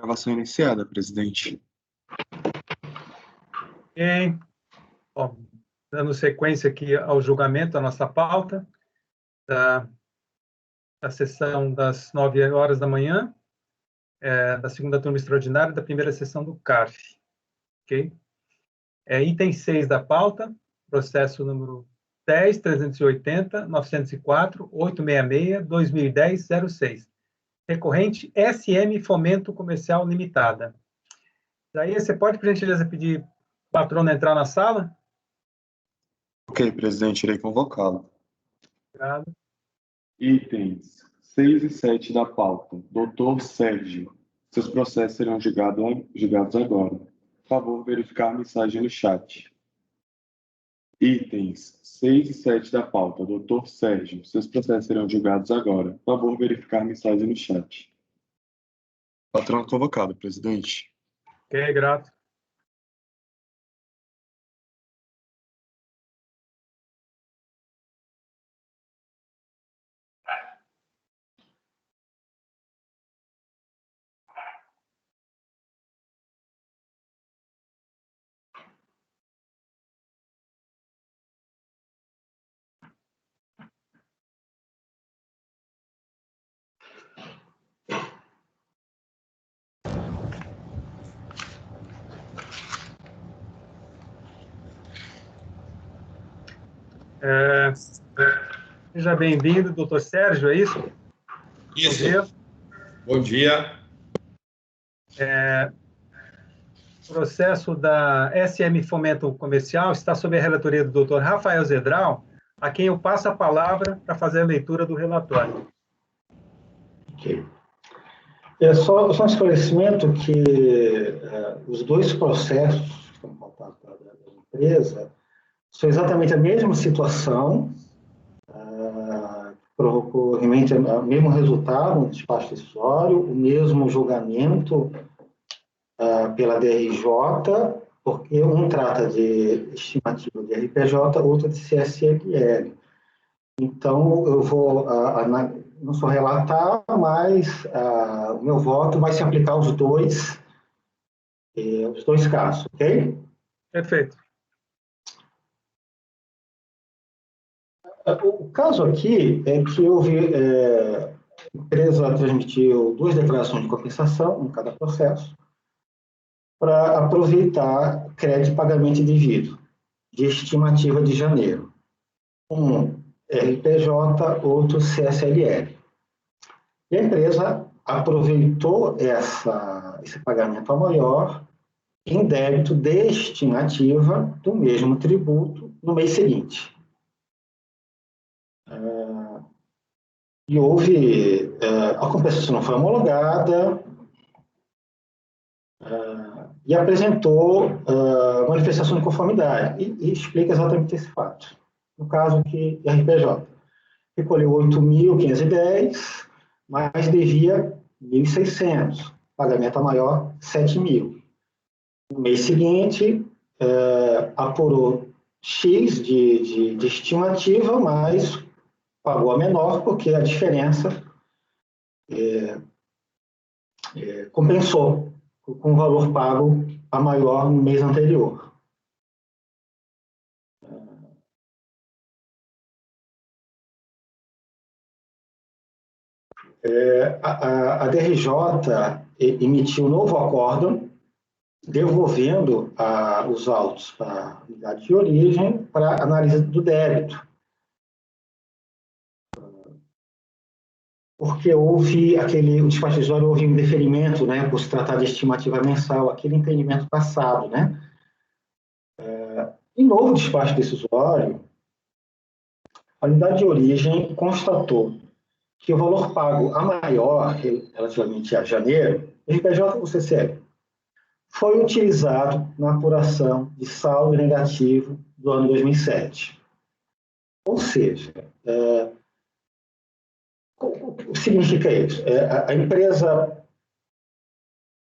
Gravação iniciada, presidente. Ok. Bom, dando sequência aqui ao julgamento da nossa pauta, da sessão das 9 horas da manhã, da segunda turma extraordinária da primeira sessão do CARF. Ok? Item 6 da pauta, processo número 10.380.904.866.2010.06. Recorrente SM Fomento Comercial Limitada. Daí, você pode, por gentileza, pedir o patrono entrar na sala? Ok, presidente, irei convocá-lo. Obrigado. Itens 6 e 7 da pauta. Doutor Sérgio. Seus processos serão julgados agora. Por favor, verificar a mensagem no chat. Itens 6 e 7 da pauta. Doutor Sérgio. Seus processos serão julgados agora. Por favor, verificar a mensagem no chat. Patrono convocado, presidente. Ok, grato. Seja bem-vindo, doutor Sérgio, é isso? Isso. Bom dia. Bom dia. O processo da SM Fomento Comercial está sob a relatoria do doutor Rafael Zedral, a quem eu passo a palavra para fazer a leitura do relatório. Ok. Só um esclarecimento que os dois processos que estão pautados da empresa são exatamente a mesma situação, provocou realmente o mesmo resultado no despacho decisório, o mesmo julgamento pela DRJ, porque um trata de estimativa de RPJ, outro de CSLL. Então, eu vou, não sou relatar, mas o meu voto vai se aplicar aos dois casos, ok? Perfeito. O caso aqui é que a empresa transmitiu 2 declarações de compensação em cada processo para aproveitar crédito de pagamento indevido de estimativa de janeiro. Um RPJ, outro CSLL. E a empresa aproveitou esse pagamento a maior em débito de estimativa do mesmo tributo no mês seguinte. E houve, a compensação não foi homologada e apresentou manifestação de conformidade e explica exatamente esse fato. No caso que a RPJ recolheu 8.510, mas devia 1.600, pagamento a maior 7.000. No mês seguinte, apurou X de estimativa, mas pagou a menor, porque a diferença compensou com o valor pago a maior no mês anterior. A DRJ emitiu um novo acórdão devolvendo os autos para a unidade de origem para análise do débito. Porque houve o despacho decisório, houve um deferimento, né, por se tratar de estimativa mensal, aquele entendimento passado, né? Em novo despacho decisório, a unidade de origem constatou que o valor pago a maior, relativamente a janeiro, RPJ ou CCL, foi utilizado na apuração de saldo negativo do ano 2007. Ou seja, o que significa isso? A empresa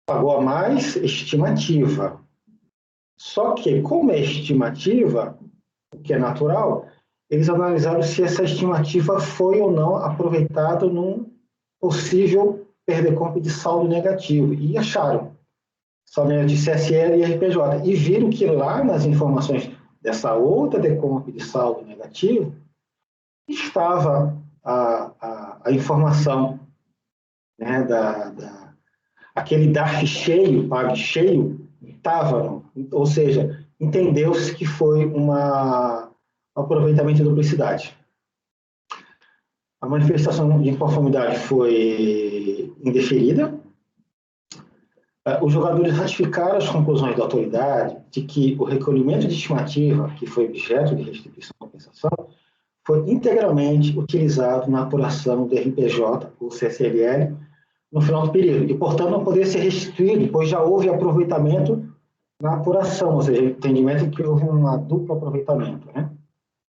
pagou a mais estimativa. Só que, como é estimativa, o que é natural, eles analisaram se essa estimativa foi ou não aproveitada num possível PERDECOMP de saldo negativo, e acharam saldo de CSL e RPJ, e viram que lá nas informações dessa outra DECOMP de saldo negativo estava a informação, né, aquele DARF cheio, PAG cheio, estava, ou seja, entendeu-se que foi um aproveitamento de duplicidade. A manifestação de inconformidade foi indeferida. Os jogadores ratificaram as conclusões da autoridade de que o recolhimento de estimativa, que foi objeto de restituição e compensação, foi integralmente utilizado na apuração do RPJ, ou CSLL, no final do período, e, portanto, não poderia ser restituído, pois já houve aproveitamento na apuração, ou seja, entendimento que houve um duplo aproveitamento, né?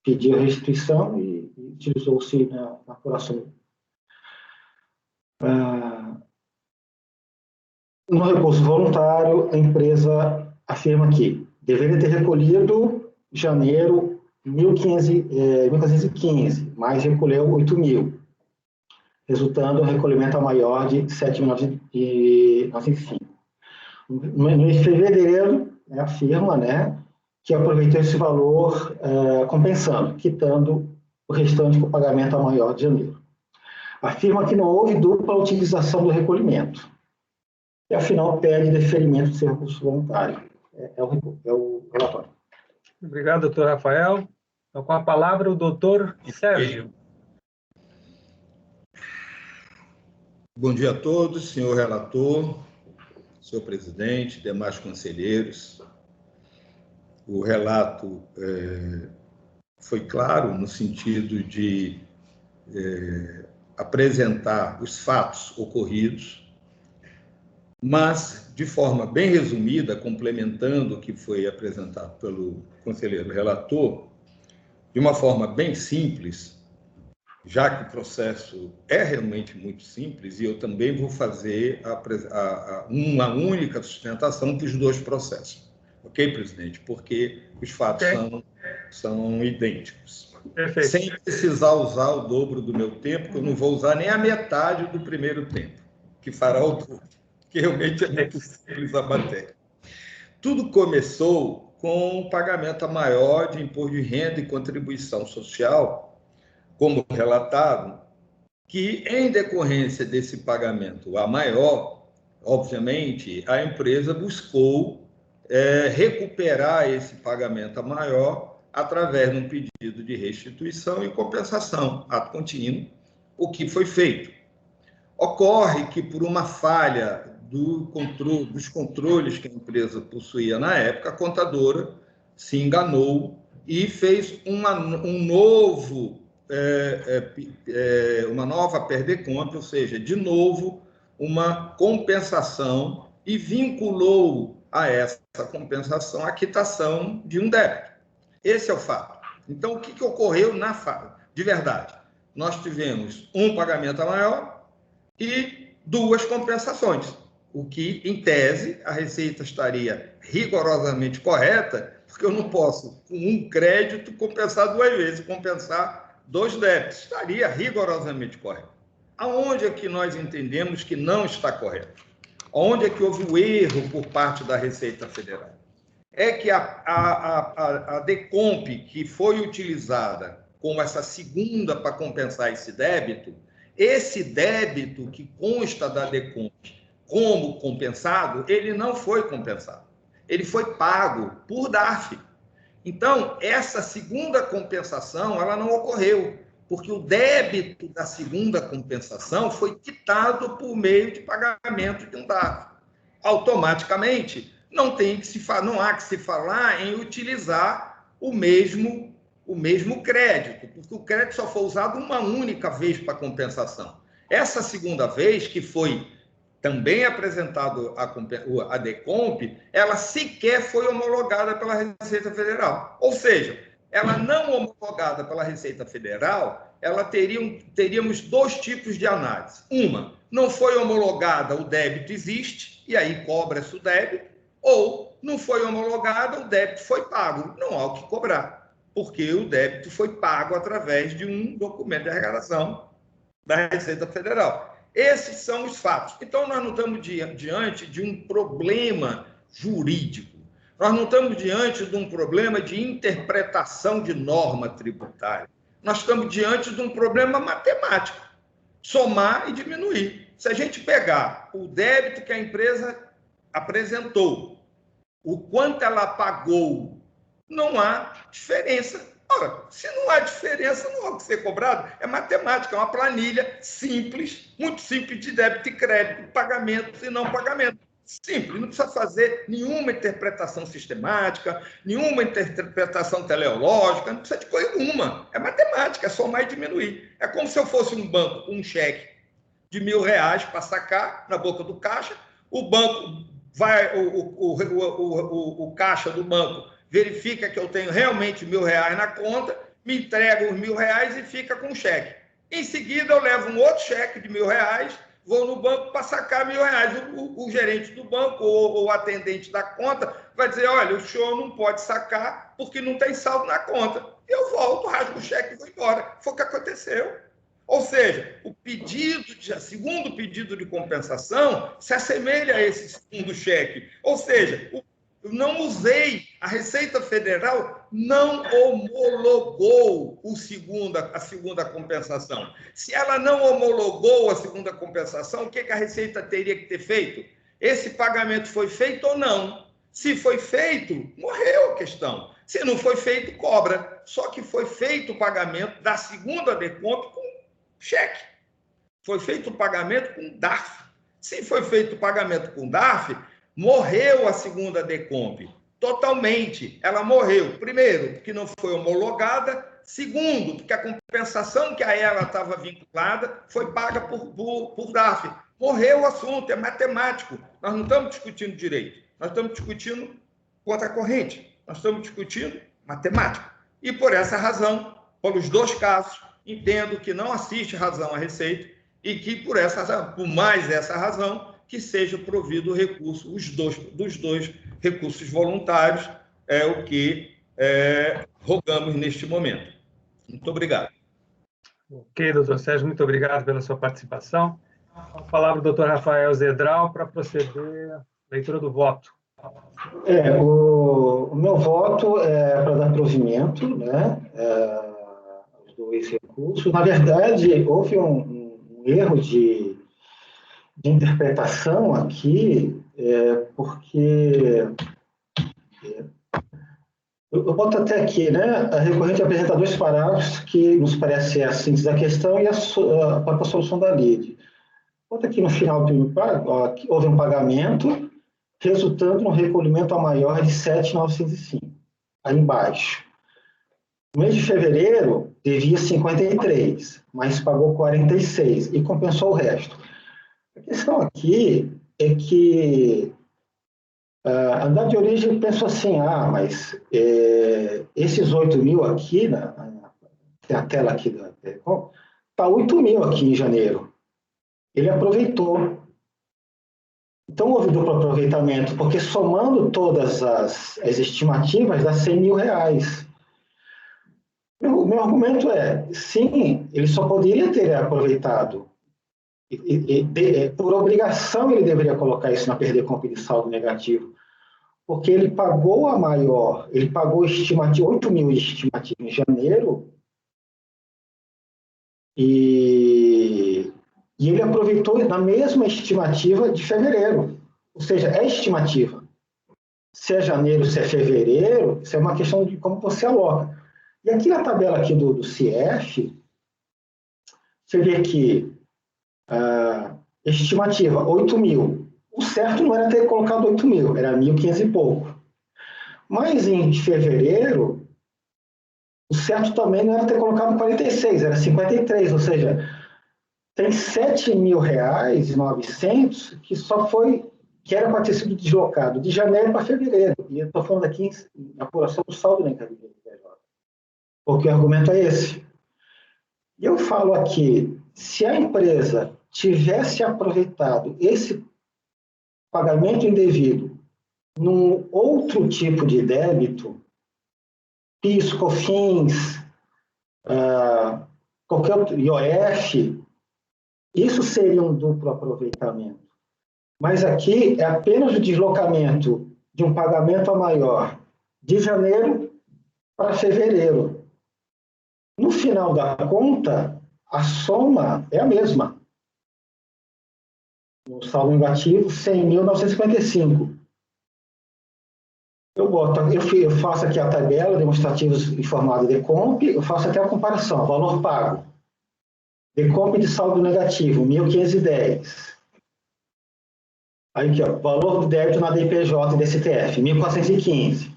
Pediu restituição e utilizou-se na apuração. No recurso voluntário, a empresa afirma que deveria ter recolhido em janeiro 1.515, mas recolheu 8.000, resultando em um recolhimento maior de 7.905. No mês de fevereiro, afirma, né, que aproveitou esse valor compensando, quitando o restante com o pagamento maior de janeiro. Afirma que não houve dupla utilização do recolhimento. E, afinal, pede deferimento do seu recurso voluntário. É o relatório. Obrigado, doutor Rafael. Então, com a palavra, o doutor Sérgio. Bom dia a todos, senhor relator, senhor presidente, demais conselheiros. O relato foi claro no sentido de apresentar os fatos ocorridos, mas, de forma bem resumida, complementando o que foi apresentado pelo conselheiro relator, de uma forma bem simples, já que o processo é realmente muito simples, e eu também vou fazer uma única sustentação para os dois processos. Ok, presidente? Porque os fatos são idênticos. Perfeito. Sem precisar usar o dobro do meu tempo, que eu não vou usar nem a metade do primeiro tempo, que fará o dobro, que realmente é muito simples a matéria. Tudo começou com o pagamento maior de imposto de renda e contribuição social, como relatado, que, em decorrência desse pagamento a maior, obviamente, a empresa buscou recuperar esse pagamento a maior através de um pedido de restituição e compensação, ato contínuo, o que foi feito. Ocorre que, por uma falha dos controles que a empresa possuía na época, a contadora se enganou e fez uma nova PERDECOMP, ou seja, de novo, uma compensação, e vinculou a essa compensação a quitação de um débito. Esse é o fato. Então, o que ocorreu de verdade? Nós tivemos um pagamento maior e duas compensações, o que, em tese, a Receita estaria rigorosamente correta, porque eu não posso, com um crédito, compensar duas vezes, compensar dois débitos. Estaria rigorosamente correto. Aonde é que nós entendemos que não está correto? Onde é que houve o erro por parte da Receita Federal? É que a DECOMP, que foi utilizada como essa segunda para compensar esse débito que consta da DECOMP como compensado, ele não foi compensado. Ele foi pago por DARF. Então, essa segunda compensação, ela não ocorreu, porque o débito da segunda compensação foi quitado por meio de pagamento de um DARF. Automaticamente, não há que se falar em utilizar o mesmo crédito, porque o crédito só foi usado uma única vez para compensação. Essa segunda vez, que foi também apresentado a DECOMP, ela sequer foi homologada pela Receita Federal. Ou seja, ela não homologada pela Receita Federal, teríamos dois tipos de análise. Uma, não foi homologada, o débito existe, e aí cobra-se o débito, ou não foi homologada, o débito foi pago, não há o que cobrar, porque o débito foi pago através de um documento de arrecadação da Receita Federal. Esses são os fatos. Então, nós não estamos diante de um problema jurídico. Nós não estamos diante de um problema de interpretação de norma tributária. Nós estamos diante de um problema matemático. Somar e diminuir. Se a gente pegar o débito que a empresa apresentou, o quanto ela pagou, não há diferença. Ora, se não há diferença, não há o que ser cobrado. É matemática, é uma planilha simples, muito simples de débito e crédito, pagamentos e não pagamentos. Simples, não precisa fazer nenhuma interpretação sistemática, nenhuma interpretação teleológica, não precisa de coisa nenhuma. É matemática, é somar e diminuir. É como se eu fosse um banco com um cheque de R$1.000 para sacar na boca do caixa, o banco vai, o caixa do banco verifica que eu tenho realmente R$1.000 na conta, me entrega os R$1.000 e fica com o cheque. Em seguida, eu levo um outro cheque de R$1.000, vou no banco para sacar R$1.000. O gerente do banco ou o atendente da conta vai dizer, olha, o senhor não pode sacar porque não tem saldo na conta. Eu volto, rasgo o cheque e vou embora. Foi o que aconteceu. Ou seja, segundo pedido de compensação se assemelha a esse segundo cheque. Ou seja, eu não usei, a Receita Federal não homologou a segunda compensação. Se ela não homologou a segunda compensação, o que a Receita teria que ter feito? Esse pagamento foi feito ou não? Se foi feito, morreu a questão. Se não foi feito, cobra. Só que foi feito o pagamento da segunda decompte com cheque. Foi feito o pagamento com DARF. Se foi feito o pagamento com DARF, morreu a segunda decomp. Totalmente. Ela morreu. Primeiro, porque não foi homologada. Segundo, porque a compensação que a ela estava vinculada foi paga por DARF. Morreu o assunto, é matemático. Nós não estamos discutindo direito. Nós estamos discutindo conta corrente. Nós estamos discutindo matemática. E por essa razão, pelos dois casos, entendo que não assiste razão à Receita e que, por mais essa razão, que seja provido o recurso, dos dois recursos voluntários, é o que rogamos neste momento. Muito obrigado. Ok, doutor Sérgio, muito obrigado pela sua participação. Com a palavra o doutor Rafael Zedral para proceder à leitura do voto. O meu voto é para dar provimento, né, aos dois recursos. Na verdade, houve um erro de interpretação aqui, porque eu boto até aqui, né? A recorrente apresenta dois parágrafos que nos parece a síntese da questão e a própria solução da lide. Boto aqui no final do primeiro parágrafo, que houve um pagamento resultando no recolhimento a maior de 7.905. Aí embaixo. No mês de fevereiro, devia 53, mas pagou 46 e compensou o resto. A questão aqui é que a unidade de origem pensou assim, mas esses 8.000 aqui, tem a tela aqui da Telecom, está 8.000 aqui em janeiro. Ele aproveitou. Então, houve duplo aproveitamento, porque somando todas as estimativas, dá R$100.000. Meu argumento é, sim, ele só poderia ter aproveitado. Por obrigação, ele deveria colocar isso na perder-compra de saldo negativo, porque ele pagou a maior, ele pagou 8.000 de estimativa em janeiro, e ele aproveitou na mesma estimativa de fevereiro. Ou seja, é estimativa. Se é janeiro, se é fevereiro, isso é uma questão de como você aloca. E aqui na tabela aqui do CIEF, você vê que estimativa, 8.000. O certo não era ter colocado 8.000, era 1.500 e pouco. Mas em fevereiro, o certo também não era ter colocado 46, era 53, ou seja, tem R$7.900 que era para ter sido deslocado de janeiro para fevereiro. E eu estou falando aqui em apuração do saldo da encadeamento do PJ. Porque o argumento é esse. E eu falo aqui, se a empresa tivesse aproveitado esse pagamento indevido num outro tipo de débito, PIS, COFINS, qualquer outro, IOF, Isso seria um duplo aproveitamento. Mas aqui é apenas o deslocamento de um pagamento a maior de janeiro para fevereiro. No final da conta, a soma é a mesma. No saldo negativo, 100.955. Eu faço aqui a tabela, demonstrativos em formato de DECOMP, eu faço até a comparação, valor pago. DECOMP de saldo negativo, 1.510. Aí aqui, ó, valor do débito na DPJ e DCTF, 1.415.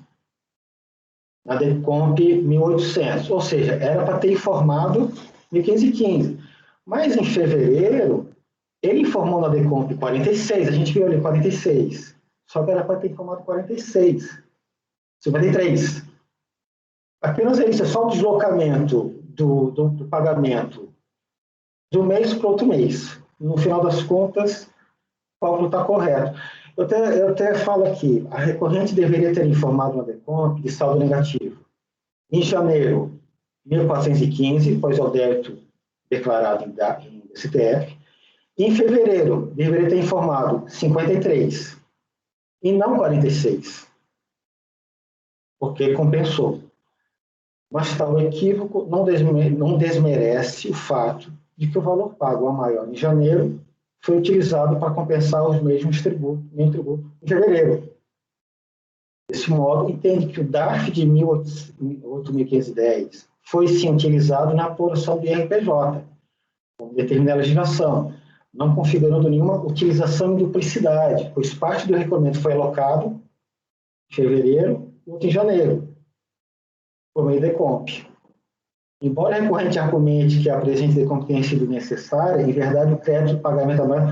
Na DECOMP, 1.800. Ou seja, era para ter informado 1.515. Mas em fevereiro, ele informou na DECOMP 46, a gente viu ali 46. Só que era para ter informado 46. 53. Apenas isso, é só o deslocamento do pagamento de um mês para outro mês. No final das contas, o cálculo está correto. Eu até falo aqui, a recorrente deveria ter informado na DECOMP de saldo negativo. Em janeiro, 1.415, pois é o débito declarado em STF. Em fevereiro, deveria ter informado 53 e não 46, porque compensou. Mas tal equívoco não desmerece o fato de que o valor pago a maior em janeiro foi utilizado para compensar os mesmos tributos em fevereiro. Desse modo, entende que o DARF de 8.510 foi sim utilizado na apuração do IRPJ, como determina a legislação, não configurando nenhuma utilização em duplicidade, pois parte do recolhimento foi alocado em fevereiro e outra em janeiro, por meio da DECOMP. Embora a recorrente argumente que a presente DECOMP tenha sido necessária, em verdade, o crédito de pagamento anual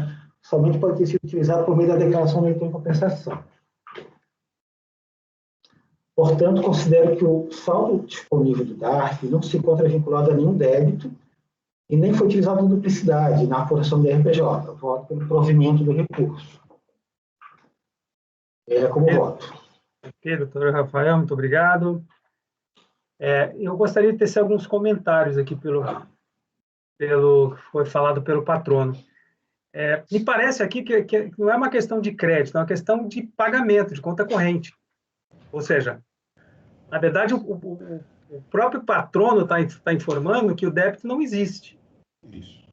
somente pode ter sido utilizado por meio da declaração de compensação. Portanto, considero que o saldo disponível do DARF não se encontra vinculado a nenhum débito e nem foi utilizado em duplicidade na apuração do RPJ. Voto pelo provimento do recurso. É como voto. Ok, doutor Rafael, muito obrigado. Eu gostaria de tecer alguns comentários aqui pelo que foi falado pelo patrono. Me parece aqui que não é uma questão de crédito, é uma questão de pagamento, de conta corrente. Ou seja, na verdade, o próprio patrono está informando que o débito não existe. Isso.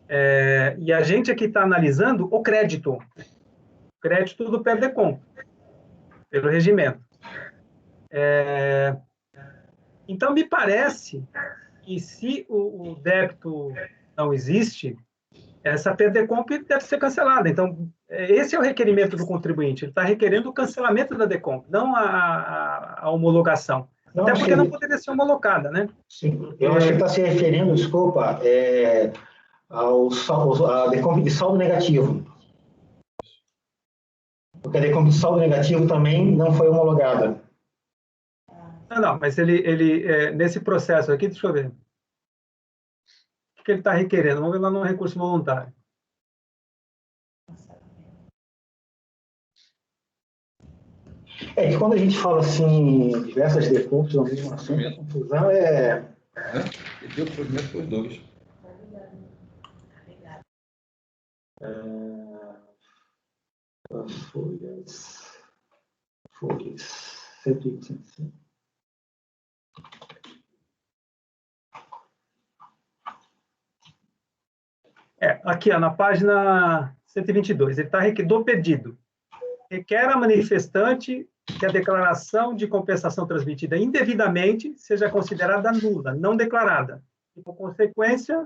E a gente aqui está analisando o crédito do PERDECOM, pelo regimento. Então, me parece que se o débito não existe, essa PERDECOMP deve ser cancelada. Então, esse é o requerimento do contribuinte. Ele está requerendo o cancelamento da DECOMP, não a homologação. Não, até porque sim. não poderia ser homologada, né? Sim. Eu acho que ele está se referindo, desculpa, a DECOMP de saldo negativo. Porque a DECOMP de saldo negativo também não foi homologada. Não, mas ele nesse processo aqui, deixa eu ver. O que ele está requerendo? Vamos ver lá no recurso voluntário. É que quando a gente fala assim, diversas DECOMPs no mesmo assunto, a confusão é... E deu provimento por dois. Folhas 125. Aqui, ó, na página 122, ele está do pedido. Requer a manifestante que a declaração de compensação transmitida indevidamente seja considerada nula, não declarada. E, por consequência,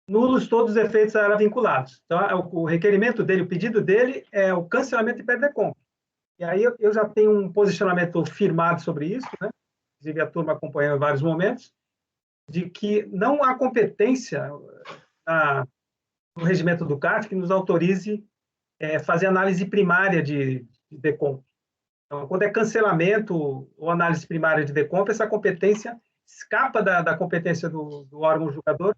nulos todos os efeitos a ela vinculados. Então, o requerimento dele, o pedido dele é o cancelamento de PERDECOMP. E aí eu já tenho um posicionamento firmado sobre isso, né? Inclusive a turma acompanhou em vários momentos, de que não há competência no regimento do CARF que nos autorize fazer análise primária de DECOMP. Então, quando é cancelamento ou análise primária de DECOMP, essa competência escapa da competência do órgão julgador,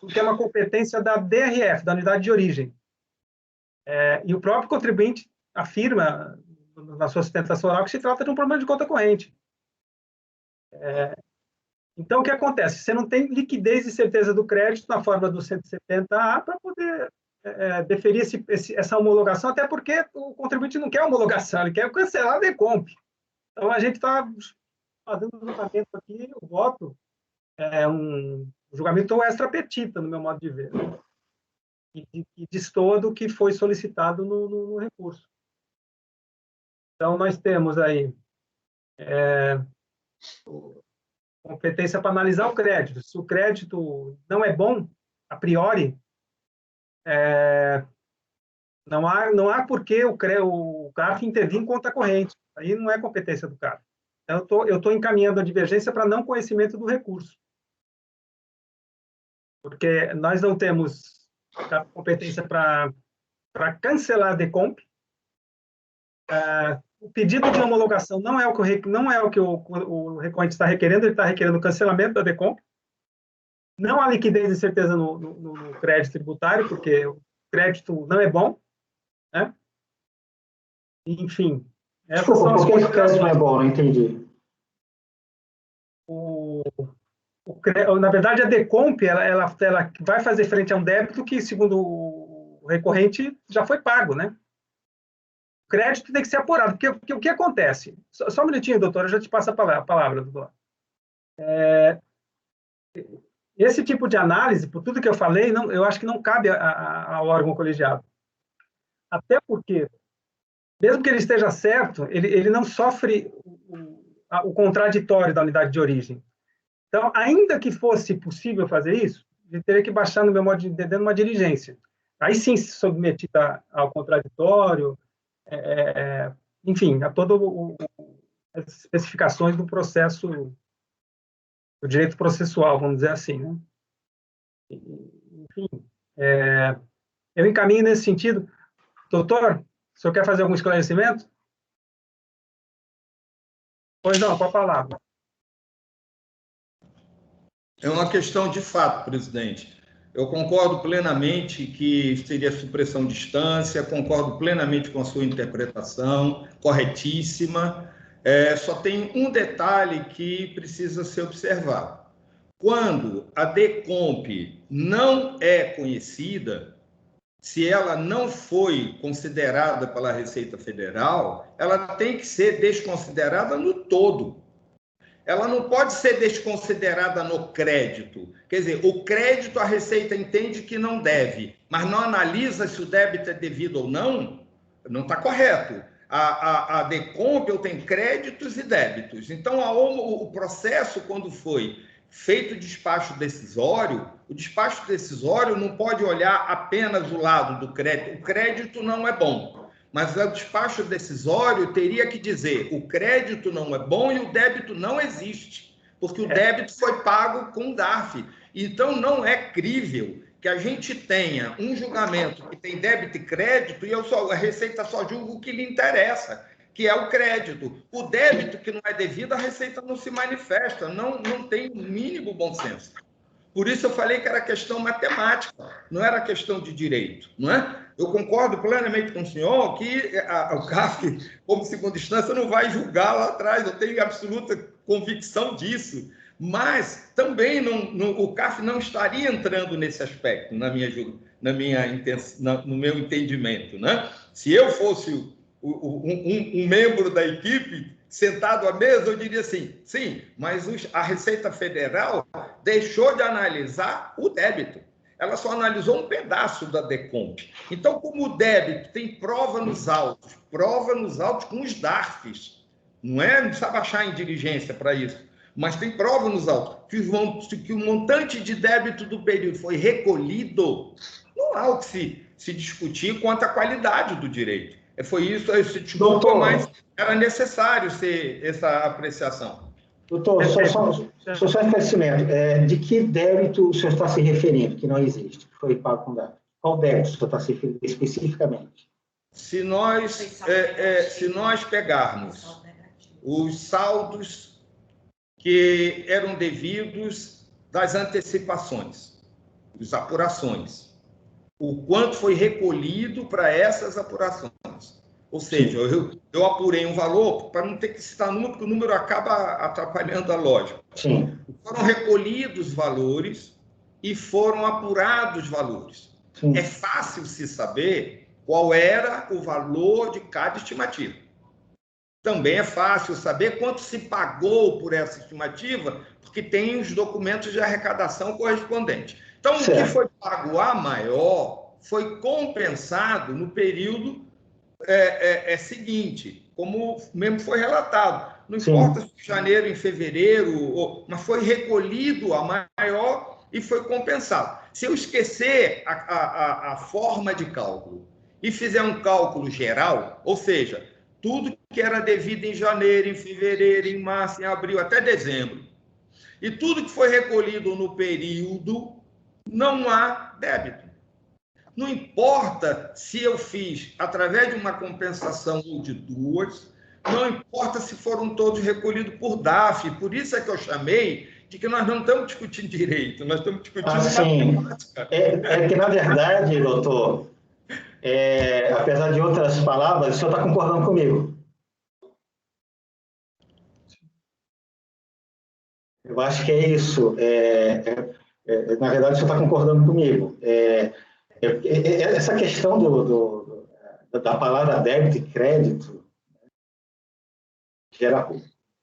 porque é uma competência da DRF, da unidade de origem. E o próprio contribuinte afirma, na sua sustentação oral, que se trata de um problema de conta corrente. Então, o que acontece? Você não tem liquidez e certeza do crédito na forma do 170A para poder deferir essa homologação, até porque o contribuinte não quer homologação, ele quer cancelar a DECOMP. Então, a gente está fazendo um julgamento aqui, o voto é um julgamento extra petita, no meu modo de ver, né? E destoa do que foi solicitado no recurso. Então, nós temos aí competência para analisar o crédito. Se o crédito não é bom, a priori, não há por que o CARF intervir em conta corrente. Aí não é competência do CARF. Então, eu estou encaminhando a divergência para não conhecimento do recurso. Porque nós não temos competência para cancelar a DECOMP. O pedido de homologação não é o que o recorrente está requerendo, ele está requerendo o cancelamento da DECOMP. Não há liquidez e certeza no crédito tributário, porque o crédito não é bom, né? Enfim. Desculpa, por que o crédito não é bom? Não entendi. Na verdade, a DECOMP ela vai fazer frente a um débito que, segundo o recorrente, já foi pago, né? O crédito tem que ser apurado, porque o que acontece? Só um minutinho, doutor, eu já te passo a palavra, doutor. Esse tipo de análise, por tudo que eu falei, eu acho que não cabe ao órgão colegiado. Até porque, mesmo que ele esteja certo, ele não sofre o contraditório da unidade de origem. Então, ainda que fosse possível fazer isso, ele teria que baixar, no meu modo de entender, uma diligência. Aí sim, se submetida ao contraditório, enfim, a todas as especificações do processo, do direito processual, vamos dizer assim, né? Enfim, eu encaminho nesse sentido. Doutor, o senhor quer fazer algum esclarecimento? Pois não, com a palavra. É uma questão de fato, presidente. Eu concordo plenamente que seria supressão de instância, concordo plenamente com a sua interpretação, corretíssima. Só tem um detalhe que precisa ser observado. Quando a DECOMP não é conhecida, se ela não foi considerada pela Receita Federal, ela tem que ser desconsiderada no todo. Ela não pode ser desconsiderada no crédito. Quer dizer, o crédito a Receita entende que não deve, mas não analisa se o débito é devido ou não, não está correto. A DECOMP tem créditos e débitos. Então, o processo, quando foi feito o despacho decisório não pode olhar apenas o lado do crédito. O crédito não é bom. Mas o despacho decisório teria que dizer o crédito não é bom e o débito não existe, porque o débito foi pago com DARF. Então, não é crível que a gente tenha um julgamento que tem débito e crédito e a Receita só julga o que lhe interessa, que é o crédito. O débito que não é devido, a Receita não se manifesta, não tem o mínimo bom senso. Por isso eu falei que era questão matemática, não era questão de direito, não é? Eu concordo plenamente com o senhor que o CARF, como segunda instância, não vai julgar lá atrás, eu tenho absoluta convicção disso, mas também o CARF não estaria entrando nesse aspecto, no meu entendimento, né? Se eu fosse um membro da equipe, sentado à mesa, eu diria assim, sim, mas a Receita Federal deixou de analisar o débito. Ela só analisou um pedaço da DECOMP. Então, como o débito tem prova nos autos com os DARFs, não precisa baixar em diligência para isso, mas tem prova nos autos, que o montante de débito do período foi recolhido, não há o que se discutir quanto à qualidade do direito. Foi isso, esse desculpa, mas era necessário ser essa apreciação. Doutor, só um esclarecimento. De que débito o senhor está se referindo, que não existe, que foi pago com débito? Qual débito o senhor está se referindo especificamente? Se nós pegarmos os saldos que eram devidos das antecipações, das apurações, o quanto foi recolhido para essas apurações. Ou seja, eu apurei um valor para não ter que citar número, porque o número acaba atrapalhando a lógica. Sim. Foram recolhidos valores e foram apurados valores. Sim. É fácil se saber qual era o valor de cada estimativa. Também é fácil saber quanto se pagou por essa estimativa, porque tem os documentos de arrecadação correspondentes. Então, certo. O que foi pago a maior foi compensado no período seguinte, como mesmo foi relatado. Não importa se em janeiro, em fevereiro, mas foi recolhido a maior e foi compensado. Se eu esquecer a forma de cálculo e fizer um cálculo geral, ou seja, tudo que era devido em janeiro, em fevereiro, em março, em abril, até dezembro, e tudo que foi recolhido no período, não há débito. Não importa se eu fiz através de uma compensação ou de duas, não importa se foram todos recolhidos por DAF, por isso é que eu chamei de que nós não estamos discutindo direito, nós estamos discutindo matemática. É que, na verdade, doutor, apesar de outras palavras, o senhor está concordando comigo. Eu acho que é isso. Na verdade, o senhor está concordando comigo. Essa questão da palavra débito e crédito gera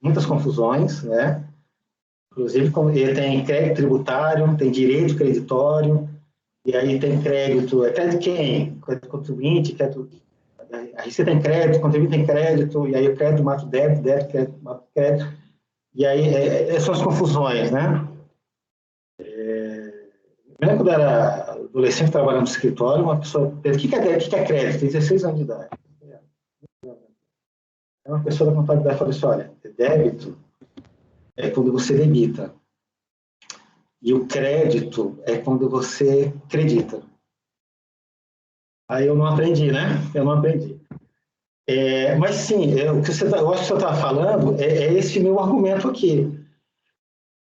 muitas confusões, né? Inclusive, ele tem crédito tributário, tem direito creditório, e aí tem crédito. É crédito de quem? Crédito contribuinte, aí você tem crédito, contribuinte tem crédito, e aí o crédito mata o débito, crédito mata o crédito. E aí são as confusões, né? Eu lembro quando era adolescente trabalhando no escritório, uma pessoa pergunta, o que é débito, o que é crédito? Tem 16 anos de idade. Uma pessoa da contabilidade falou assim, olha, débito é quando você debita. E o crédito é quando você acredita. Aí eu não aprendi, né? Eu não aprendi. Mas sim, eu acho que você está falando é esse meu argumento aqui.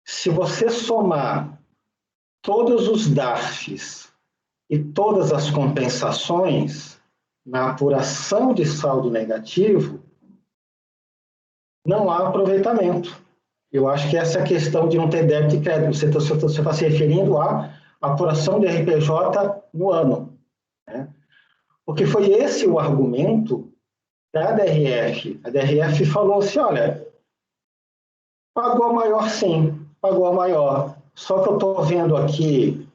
Se você somar todos os DARFs e todas as compensações na apuração de saldo negativo, não há aproveitamento. Eu acho que essa é a questão de não ter débito e crédito. Você está se referindo à apuração de RPJ no ano, né? Porque foi esse o argumento da DRF. A DRF falou assim, olha, pagou a maior sim, pagou a maior. Só que eu estou vendo aqui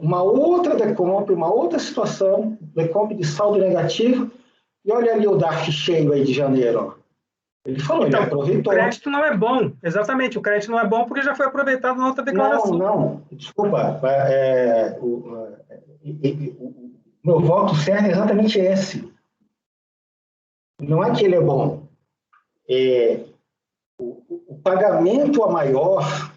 uma outra decomp, uma outra situação, decomp de saldo negativo, e olha ali o DARF cheio aí de janeiro. Ele falou, então, ele aproveitou. O crédito não é bom, exatamente, o crédito não é bom porque já foi aproveitado na outra declaração. Não, desculpa, o meu voto certo é exatamente esse. Não é que ele é bom, o pagamento a maior,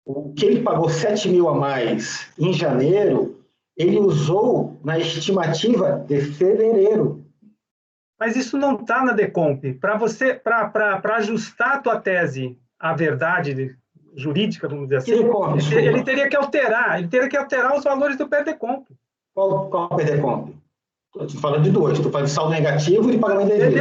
o que ele pagou 7 mil a mais em janeiro, ele usou na estimativa de fevereiro. Mas isso não está na Decomp. Para ajustar a tua tese à verdade jurídica, vamos dizer assim, ele teria que alterar os valores do PERDECOMP. Qual PERDECOMP? Estou falando de dois, estou falando de saldo negativo e de pagamento devido.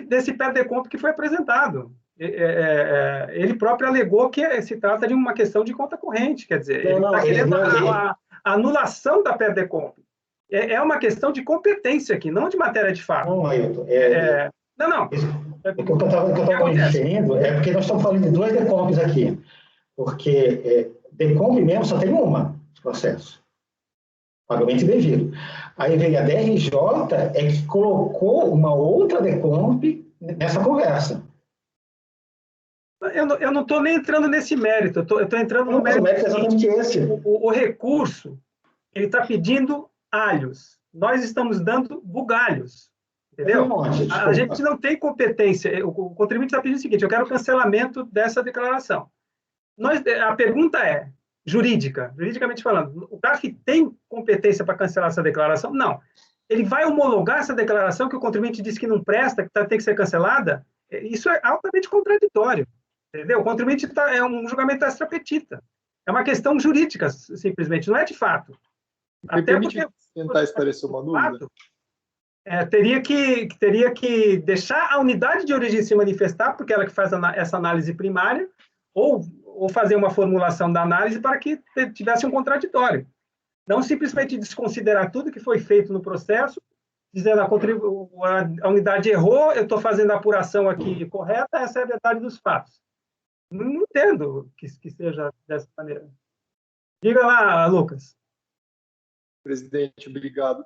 Desse PERDECOMP que foi apresentado. Ele próprio alegou que se trata de uma questão de conta corrente, quer dizer, ele está querendo a anulação da PERDECOMP. É uma questão de competência aqui, não de matéria de fato. Não, Ailton. Não. O que eu estava me referindo é porque nós estamos falando de dois DECOMPs aqui. Porque DECOMP mesmo só tem uma processo. Pagamento indevido. Aí veio a DRJ, que colocou uma outra DECOMP nessa conversa. Eu não estou nem entrando nesse mérito, eu estou entrando no mérito. O mérito é exatamente esse. O recurso, ele está pedindo alhos. Nós estamos dando bugalhos. Entendeu? A gente não tem competência. O contribuinte está pedindo o seguinte, eu quero o cancelamento dessa declaração. A pergunta é, juridicamente falando, o CARF tem competência para cancelar essa declaração? Não. Ele vai homologar essa declaração que o contribuinte disse que não presta, que tem que ser cancelada? Isso é altamente contraditório. Entendeu? O contribuinte é um julgamento extra petita. É uma questão jurídica, simplesmente, não é de fato. Me permite tentar esclarecer uma dúvida? teria que deixar a unidade de origem se manifestar, porque ela que faz essa análise primária, ou fazer uma formulação da análise para que tivesse um contraditório. Não simplesmente desconsiderar tudo que foi feito no processo, dizendo a unidade errou, eu estou fazendo a apuração aqui correta, essa é a verdade dos fatos. Não entendo que seja dessa maneira. Diga lá, Lucas. Presidente, obrigado.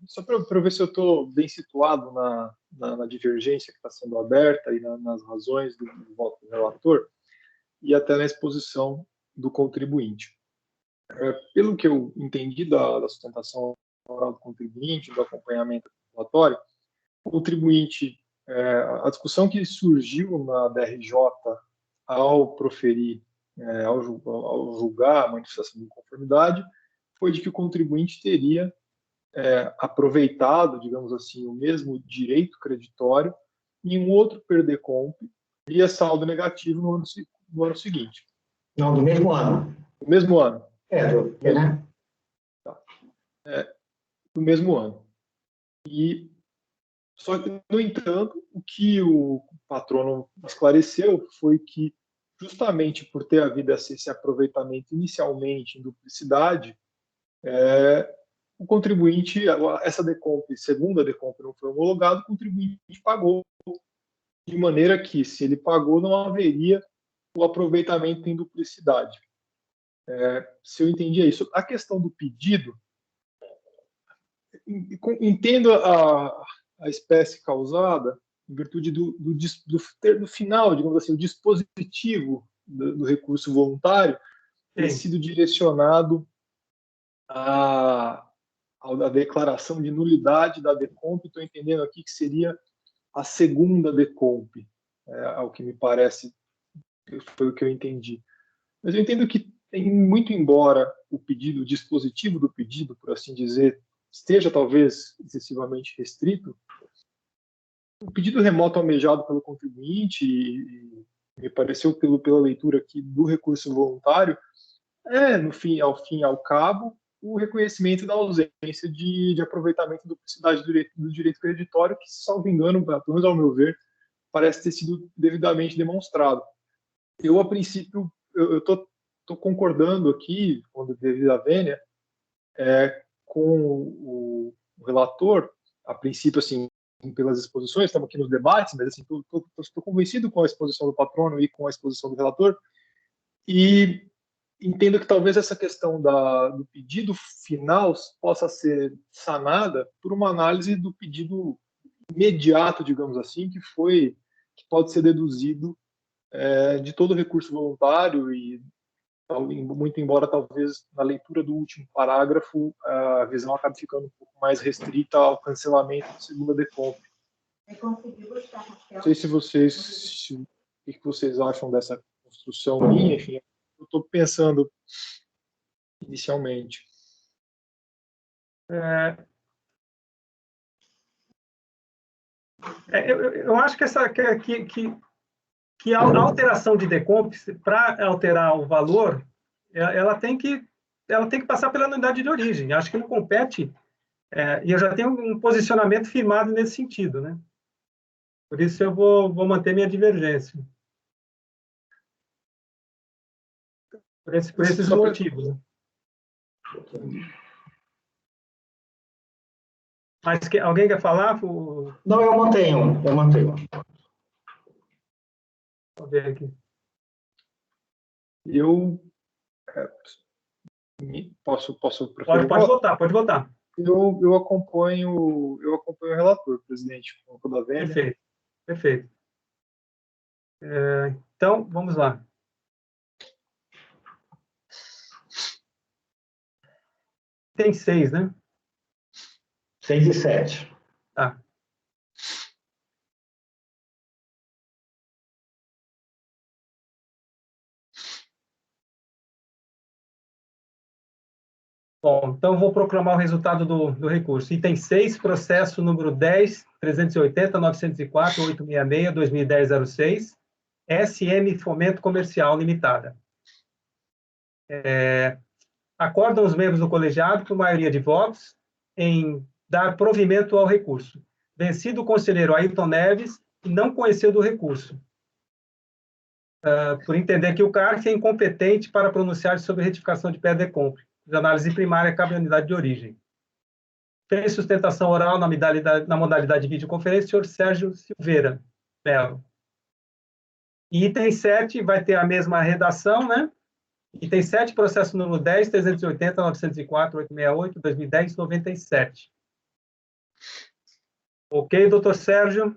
Só para ver se eu estou bem situado na divergência que está sendo aberta e nas razões do voto do relator e até na exposição do contribuinte. Pelo que eu entendi da sustentação oral do contribuinte, do acompanhamento do relatório, o contribuinte, a discussão que surgiu na DRJ ao proferir, ao julgar a manifestação de inconformidade, foi de que o contribuinte teria aproveitado, digamos assim, o mesmo direito creditório em um outro PERDECOMP via saldo negativo no ano seguinte. Não, do mesmo ano. Do mesmo ano. Né? Tá. Do mesmo ano. Só que, no entanto, o que o patrono esclareceu foi que, justamente por ter havido esse aproveitamento inicialmente em duplicidade, o contribuinte, essa decomp, segunda decomp não foi homologada, o contribuinte pagou, de maneira que, se ele pagou, não haveria o aproveitamento em duplicidade. Se eu entendi isso. A questão do pedido, entendo a espécie causada em virtude do final, digamos assim, o dispositivo do recurso voluntário ter sido direcionado à declaração de nulidade da decomp. Estou entendendo aqui que seria a segunda decomp, ao que me parece, foi o que eu entendi. Mas eu entendo que, muito embora o dispositivo do pedido, por assim dizer, esteja talvez excessivamente restrito, o pedido remoto almejado pelo contribuinte, e me pareceu pela leitura aqui do recurso voluntário, ao fim e ao cabo, o reconhecimento da ausência de aproveitamento e duplicidade do direito creditório, que, salvo engano, pelo menos ao meu ver, parece ter sido devidamente demonstrado. Eu, a princípio, eu estou concordando aqui, quando devido à vênia, com o relator, a princípio, assim, pelas exposições, estamos aqui nos debates, mas assim, estou convencido com a exposição do patrono e com a exposição do relator, e entendo que talvez essa questão do pedido final possa ser sanada por uma análise do pedido imediato, digamos assim, que pode ser deduzido de todo recurso voluntário, e muito embora talvez na leitura do último parágrafo a visão acabe ficando um pouco mais restrita ao cancelamento de segunda decomp. Não sei o que vocês acham dessa construção minha, enfim, eu estou pensando inicialmente. Eu acho que a alteração de decomp, para alterar o valor, ela tem que passar pela unidade de origem. Acho que não compete, e eu já tenho um posicionamento firmado nesse sentido, né? Por isso eu vou manter minha divergência. Por esses motivos. Né? Mas alguém quer falar? Não, eu mantenho. Vou ver aqui. Eu posso pode votar. Eu acompanho o relator, presidente, da vênia. Perfeito. Então, vamos lá. Tem 6, né? 6 e 7. Tá. Bom, então vou proclamar o resultado do recurso. Item 6, processo número 10.380.904.866.2010.06, SM Fomento Comercial Limitada. Acordam os membros do colegiado, por maioria de votos, em dar provimento ao recurso. Vencido o conselheiro Ailton Neves, que não conheceu do recurso, por entender que o CARF é incompetente para pronunciar sobre retificação de PED-DECOMP, de análise primária cabe à unidade de origem. Fez sustentação oral na modalidade de videoconferência, o senhor Sérgio Silveira Melo. E item 7 vai ter a mesma redação, né? Item 7, processo número 10, 380, 904, 868, 2010, 97. Ok, doutor Sérgio?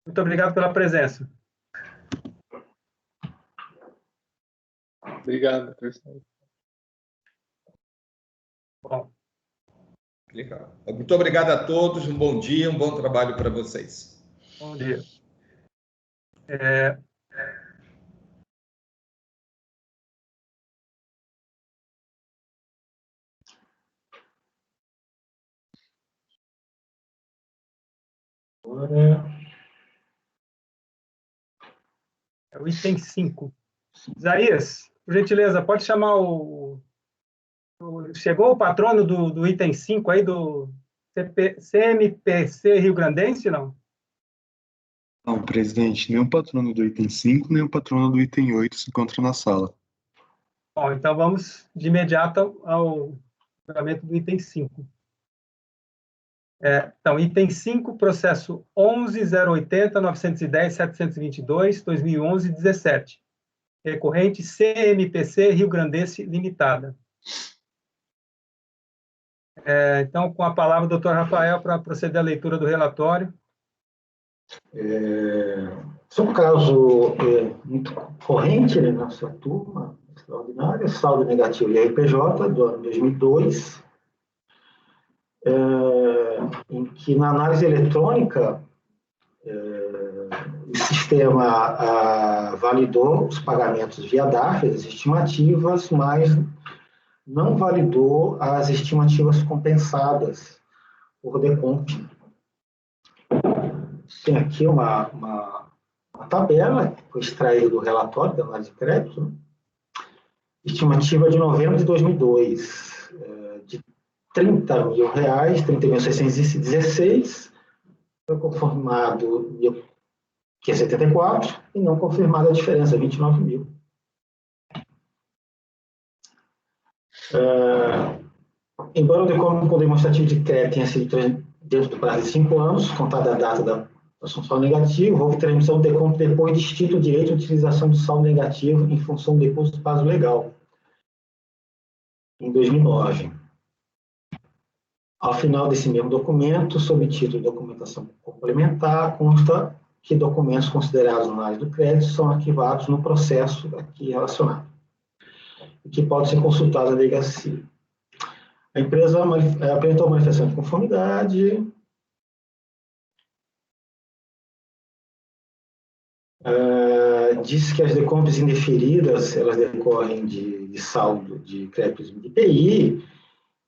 Muito obrigado pela presença. Obrigado, doutor Sérgio. Bom. Legal. Muito obrigado a todos, um bom dia, um bom trabalho para vocês. Bom dia. É o item 5. Isaías, por gentileza, pode chamar chegou o patrono do item 5 aí, do CMPC Rio Grandense, não? Não, presidente, nem o patrono do item 5, nem o patrono do item 8 se encontra na sala. Bom, então vamos de imediato ao julgamento do item 5. Então, item 5, processo 11.080.910.722, 2011-17. Recorrente CMPC Rio Grandense Limitada. Então, com a palavra o doutor Rafael para proceder à leitura do relatório. Esse é um caso muito corrente, né, na nossa turma extraordinária, saldo negativo de RPJ do ano 2002, em que na análise eletrônica o sistema validou os pagamentos via DARF, as estimativas, mas não validou as estimativas compensadas por DECOMP. Tem aqui uma tabela que foi extraída do relatório da análise de crédito, né? Estimativa de novembro de 2002, de R$ 30.000, foi confirmado que é 74 e não confirmada a diferença, 29 mil. Embora o DECOMP com demonstrativo de crédito tenha sido dentro do prazo de 5 anos, contada a data da saldo negativo, houve transmissão do DECOMP depois de extinto o direito de utilização do saldo negativo em função do depósito do prazo legal, em 2009. Ao final desse mesmo documento, sob o título de documentação complementar, consta que documentos considerados na análise do crédito são arquivados no processo aqui relacionado, e que pode ser consultado na delegacia. A empresa apresentou manifestação de conformidade, diz que as decompras indeferidas, elas decorrem de saldo de créditos de IPI,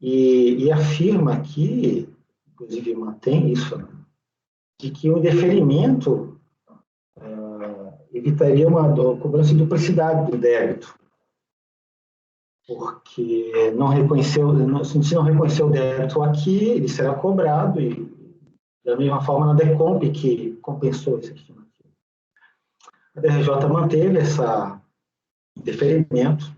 e afirma aqui, inclusive mantém isso, né, de que o deferimento evitaria uma cobrança de duplicidade do débito, porque se não reconheceu o débito aqui, ele será cobrado, e da mesma forma na DECOMP, que compensou esse estimativa. A DRJ manteve esse deferimento.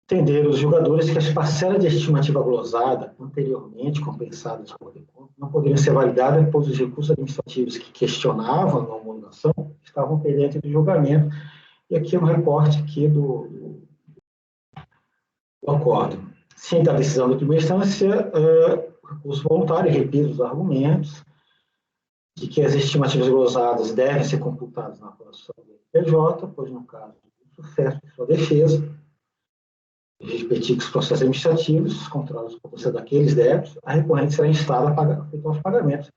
Entenderam os julgadores que as parcelas de estimativa glosada, anteriormente compensadas por DECOMP, não poderiam ser validadas, pois os recursos administrativos que questionavam a homologação estavam pendentes de julgamento. E aqui um recorte aqui do acordo. Ciente da decisão da primeira instância, recurso voluntário, repito os argumentos, de que as estimativas glosadas devem ser computadas na apuração do PJ, pois no caso do sucesso de sua defesa, os respectivos processos administrativos, controlados por você daqueles débitos, a recorrente será instada a efetuar os pagamentos.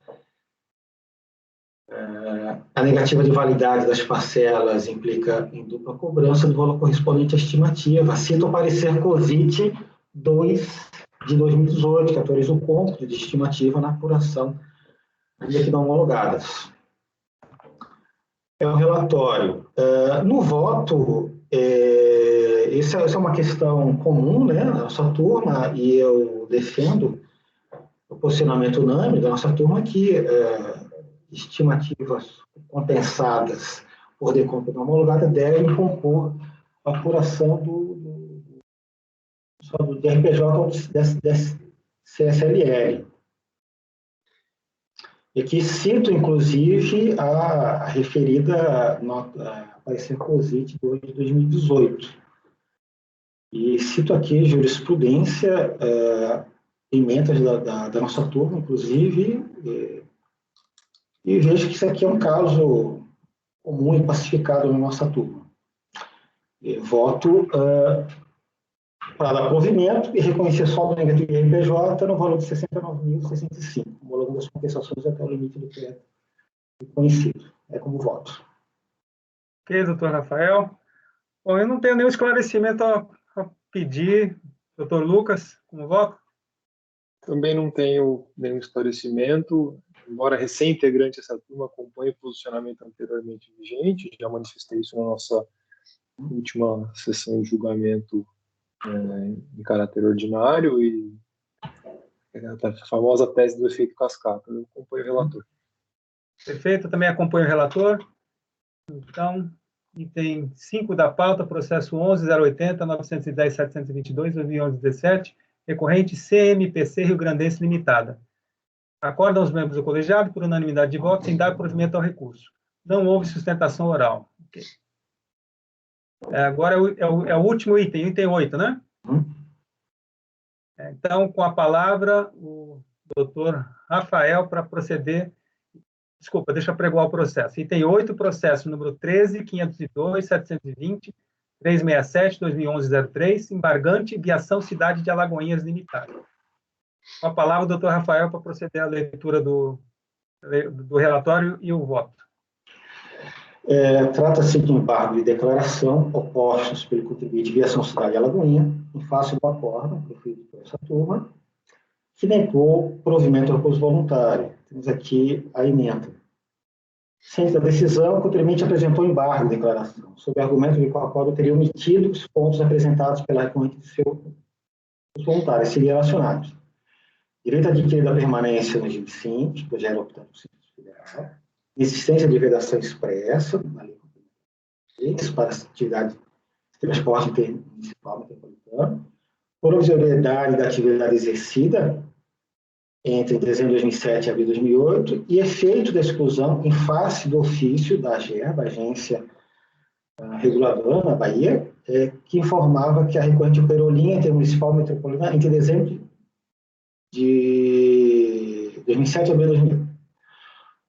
A negativa de validade das parcelas implica em dupla cobrança do valor correspondente à estimativa. Cita o parecer COSIT 2 de 2018, que autoriza o cômputo de estimativa na apuração ainda que não homologadas. É o relatório. No voto, Essa é uma questão comum, né, na nossa turma, e eu defendo o posicionamento unânime da nossa turma que estimativas compensadas por decompra não homologada devem compor a apuração do DRPJ ou do CSLL. E aqui cito, inclusive, a referida parecer COSIT 2 de 2018. E cito aqui jurisprudência, emendas da nossa turma, inclusive, e vejo que isso aqui é um caso comum e pacificado na nossa turma. Voto para dar provimento e reconhecer saldo negativo de RPJ no valor de R$ 69.065, homologando as compensações até o limite do crédito reconhecido. É como voto. Ok, doutor Rafael. Bom, eu não tenho nenhum esclarecimento a pedir. Doutor Lucas, como voto? Também não tenho nenhum esclarecimento, embora recém-integrante essa turma, acompanhe o posicionamento anteriormente vigente, já manifestei isso na nossa última sessão de julgamento em caráter ordinário e a famosa tese do efeito cascata. Eu acompanho o relator. Perfeito, também acompanho o relator. Então, item 5 da pauta, processo 11.080.910.722, 2011-17, recorrente CMPC Rio Grandense Limitada. Acordam os membros do colegiado, por unanimidade de votos, em dar provimento ao recurso. Não houve sustentação oral. Okay. Agora é o último item, item 8, né? Então, com a palavra, o doutor Rafael para proceder. Desculpa, deixa eu pregoar o processo. Item 8, processo número 13.502.720, 367-2011-03, embargante Viação Cidade de Alagoinhas Limitada. Com a palavra, o doutor Rafael para proceder à leitura do relatório e o voto. Trata-se de embargo de declaração opostos pelo contribuinte Viação Cidade de Alagoinha, em face do acordo proferido por essa turma, que negou provimento ao recurso voluntário. Temos aqui a emenda. Ciente da decisão, o contribuinte apresentou embargo de declaração, sob argumento de que o acordo teria omitido os pontos apresentados pela recorrente de seu voluntário, seriam relacionados. Direito adquirido à permanência no regime simples, que já era optado por Simples Federal, existência de vedação expressa na lei para a atividade de transporte municipal metropolitano, provisoriedade da atividade exercida entre dezembro de 2007 e abril de 2008, e efeito da exclusão em face do ofício da AGERBA, Agência Reguladora na Bahia, que informava que a recorrente operou linha intermunicipal metropolitana entre dezembro de 2007 e abril de 2008.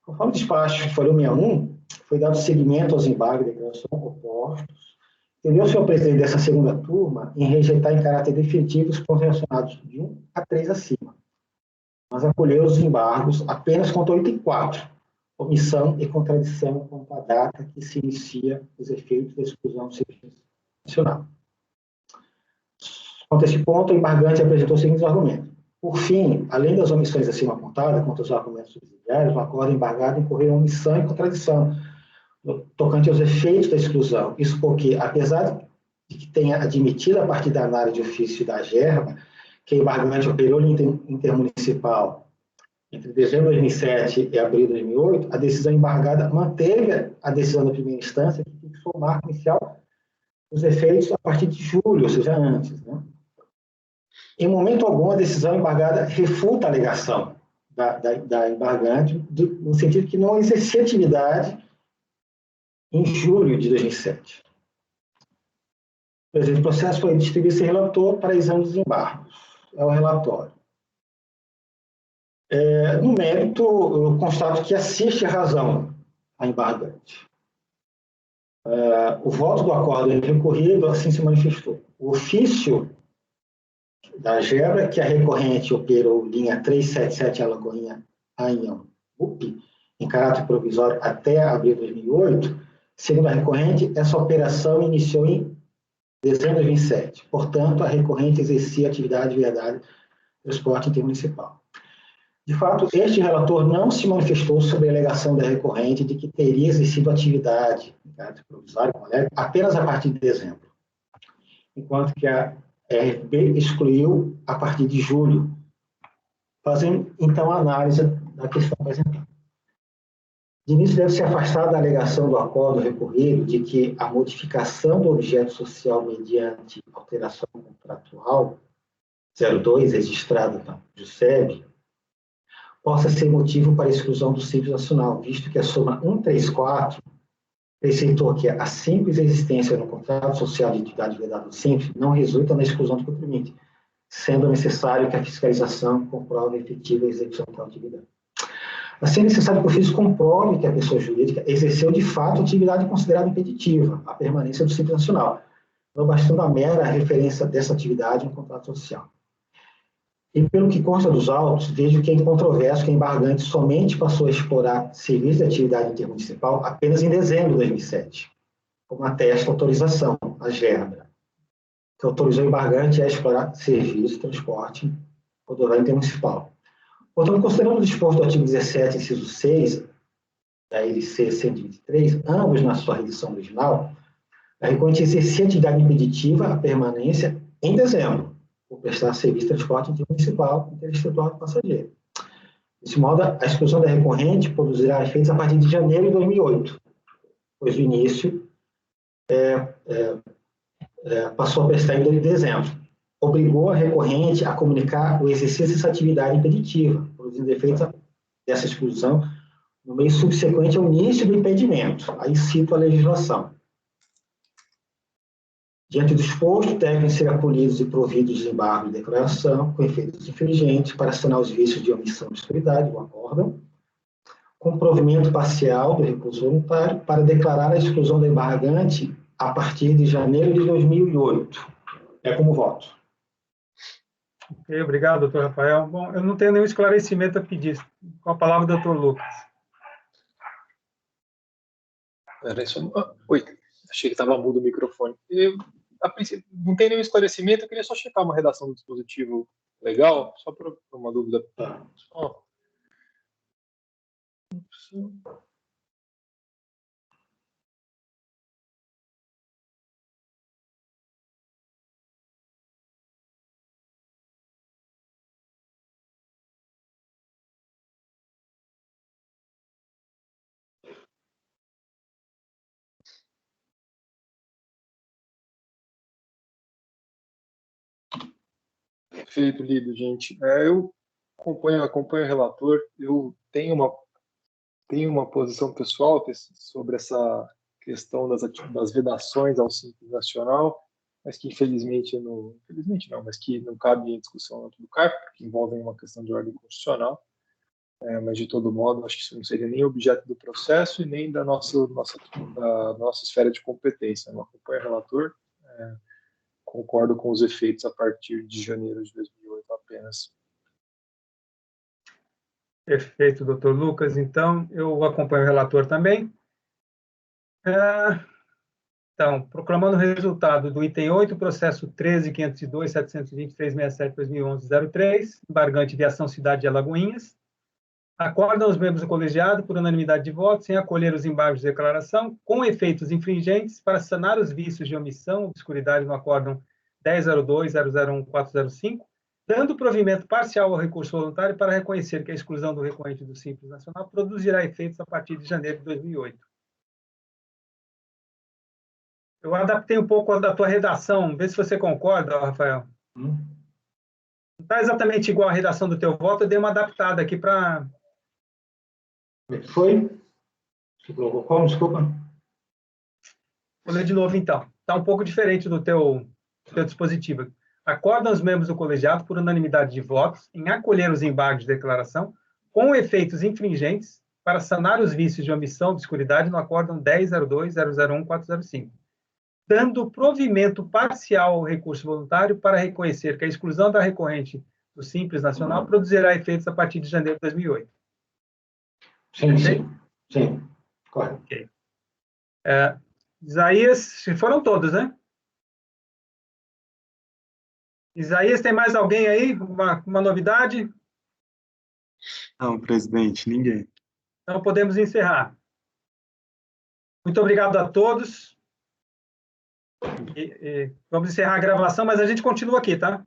Conforme o despacho Folha 61, foi dado seguimento aos embargos de declaração opostos, entendeu-se ao presidente dessa segunda turma em rejeitar em caráter definitivo os pontos relacionados de 1 a 3 acima, mas acolheu os embargos apenas quanto ao item 4, omissão e contradição quanto à data que se inicia os efeitos da exclusão do serviço nacional. Quanto a esse ponto, o embargante apresentou os seguintes argumentos. Por fim, além das omissões acima apontadas, quanto aos argumentos subsidiários, o acordo embargado incorreu omissão e contradição tocante aos efeitos da exclusão. Isso porque, apesar de que tenha admitido a partir da análise de ofício da AGERBA, que o embargante operou em intermunicipal entre dezembro de 2007 e abril de 2008, a decisão embargada manteve a decisão da primeira instância, que fixou o marco inicial dos efeitos a partir de julho, ou seja, antes. Né? Em momento algum, a decisão embargada refuta a alegação da embargante, no sentido que não exercia atividade em julho de 2007. O presente processo foi distribuído sem relator para exame dos embargos. É o relatório. No mérito, eu constato que assiste a razão a embargante. O voto do acordo recorrido assim se manifestou. O ofício da AGERBA, que a recorrente operou linha 377 Alagoinha Anhão UP, em caráter provisório até abril de 2008, segundo a recorrente, essa operação iniciou em dezembro de 2007. Portanto, a recorrente exercia atividade de verdade do transporte intermunicipal. De fato, este relator não se manifestou sobre a alegação da recorrente de que teria exercido atividade em caráter provisório, apenas a partir de dezembro, enquanto que a RFB excluiu a partir de julho, fazendo, então, a análise da questão apresentada. De início, deve-se afastar da alegação do acordo recorrido de que a modificação do objeto social mediante alteração contratual 02, registrada na JUSEB, possa ser motivo para a exclusão do Simples Nacional, visto que a soma 134 preceitou que a simples existência no contrato social de atividade vedada do Simples não resulta na exclusão do contribuinte, sendo necessário que a fiscalização comprove a efetiva execução da atividade. Assim, é necessário que o fisco comprove que a pessoa jurídica exerceu de fato a atividade considerada impeditiva, a permanência do Simples Nacional, não bastando a mera referência dessa atividade no contrato social. E pelo que consta dos autos, vejo que é incontroverso que a embargante somente passou a explorar serviço de atividade intermunicipal apenas em dezembro de 2007, como atesta a autorização, a GERDA, que autorizou o embargante a explorar serviço de transporte rodoviário intermunicipal. Portanto, considerando o disposto do artigo 17, inciso 6, da LC 123, ambos na sua redação original, a recorrente exercia atividade impeditiva a permanência em dezembro, por prestar serviço de transporte intermunicipal interestadual de passageiro. Desse modo, a exclusão da recorrente produzirá efeitos a partir de janeiro de 2008, pois o início passou a prestar em dezembro. Obrigou a recorrente a comunicar o exercício dessa atividade impeditiva, produzindo efeitos dessa exclusão no mês subsequente ao início do impedimento. Aí cito a legislação. Diante do exposto, devem ser acolhidos e providos os embargos de declaração com efeitos infringentes para sanar os vícios de omissão de obscuridade, o acórdão, com provimento parcial do recurso voluntário para declarar a exclusão do embargante a partir de janeiro de 2008. É como voto. Ok, obrigado, doutor Rafael. Bom, eu não tenho nenhum esclarecimento a pedir. Com a palavra, doutor Lucas. Oi, achei que estava mudo o microfone. A princípio, não tem nenhum esclarecimento, eu queria só checar uma redação do dispositivo legal, só para uma dúvida. Só. Perfeito, lido, gente. Eu acompanho o relator, eu tenho uma posição pessoal sobre essa questão das vedações ao Simples Nacional, mas que infelizmente não, mas que não cabe em discussão do CARF, que envolvem uma questão de ordem constitucional. Mas de todo modo, acho que isso não seria nem objeto do processo e nem da nossa esfera de competência. Eu não acompanho o relator, concordo com os efeitos a partir de janeiro de 2008 apenas. Perfeito, doutor Lucas. Então, eu acompanho o relator também. Então, proclamando o resultado do item 8, processo 13.502.723.67.2011.03, embargante de ação Cidade de Alagoinhas, acordam os membros do colegiado, por unanimidade de votos, em acolher os embargos de declaração com efeitos infringentes para sanar os vícios de omissão, obscuridade no acórdão 10.02.001.405, dando provimento parcial ao recurso voluntário para reconhecer que a exclusão do recorrente do Simples Nacional produzirá efeitos a partir de janeiro de 2008. Eu adaptei um pouco da tua redação, vê se você concorda, Rafael. Não está exatamente igual a redação do teu voto, eu dei uma adaptada aqui para... Foi? Você colocou como? Desculpa. Vou ler de novo, então. Está um pouco diferente do teu dispositivo. Acordam os membros do colegiado, por unanimidade de votos, em acolher os embargos de declaração com efeitos infringentes para sanar os vícios de omissão, obscuridade no acórdão 10.02.001.405, dando provimento parcial ao recurso voluntário para reconhecer que a exclusão da recorrente do Simples Nacional produzirá efeitos a partir de janeiro de 2008. Sim. Correto. Okay. Isaías, foram todos, né? Isaías, tem mais alguém aí? Uma novidade? Não, presidente, ninguém. Então, podemos encerrar. Muito obrigado a todos. Vamos encerrar a gravação, mas a gente continua aqui, tá?